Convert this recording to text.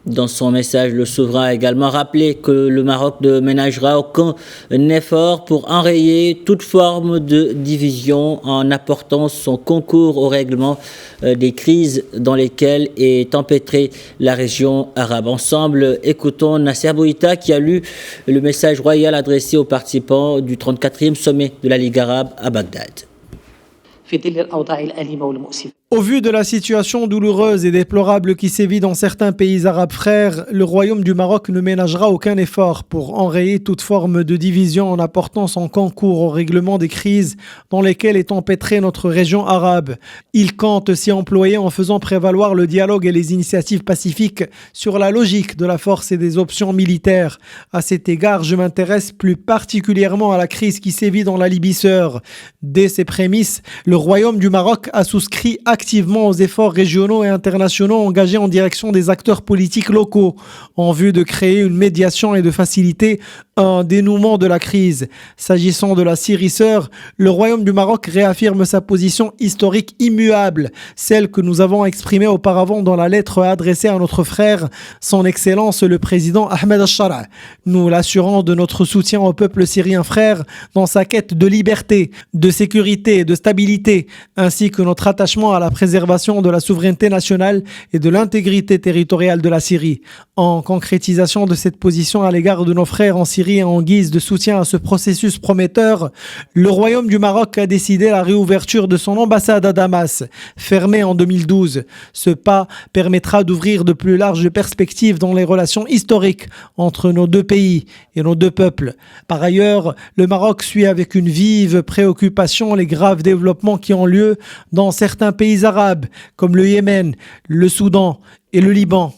Dans son message, le souverain a également rappelé que le Maroc ne ménagera aucun effort pour enrayer toute forme de division en apportant son concours au règlement des crises dans lesquelles est empêtrée la région arabe. Ensemble, écoutons Nasser Bouyta qui a lu le message royal adressé aux participants du 34e sommet de la Ligue arabe à Bagdad. Au vu de la situation douloureuse et déplorable qui sévit dans certains pays arabes frères, le Royaume du Maroc ne ménagera aucun effort pour enrayer toute forme de division en apportant son concours au règlement des crises dans lesquelles est empêtrée notre région arabe. Il compte s'y employer en faisant prévaloir le dialogue et les initiatives pacifiques sur la logique de la force et des options militaires. À cet égard, je m'intéresse plus particulièrement à la crise qui sévit dans la Libye sœur. Dès ses prémices, le Royaume du Maroc a souscrit activement aux efforts régionaux et internationaux engagés en direction des acteurs politiques locaux, en vue de créer une médiation et de faciliter un dénouement de la crise. S'agissant de la Syrie sœur, le Royaume du Maroc réaffirme sa position historique immuable, celle que nous avons exprimée auparavant dans la lettre adressée à notre frère, son Excellence le président Ahmed al-Shara, nous l'assurant de notre soutien au peuple syrien frère dans sa quête de liberté, de sécurité et de stabilité, ainsi que notre attachement à la préservation de la souveraineté nationale et de l'intégrité territoriale de la Syrie. En concrétisation de cette position à l'égard de nos frères en Syrie et en guise de soutien à ce processus prometteur, le Royaume du Maroc a décidé la réouverture de son ambassade à Damas, fermée en 2012. Ce pas permettra d'ouvrir de plus larges perspectives dans les relations historiques entre nos deux pays et nos deux peuples. Par ailleurs, le Maroc suit avec une vive préoccupation les graves développements qui ont lieu dans certains pays arabes, comme le Yémen, le Soudan et le Liban.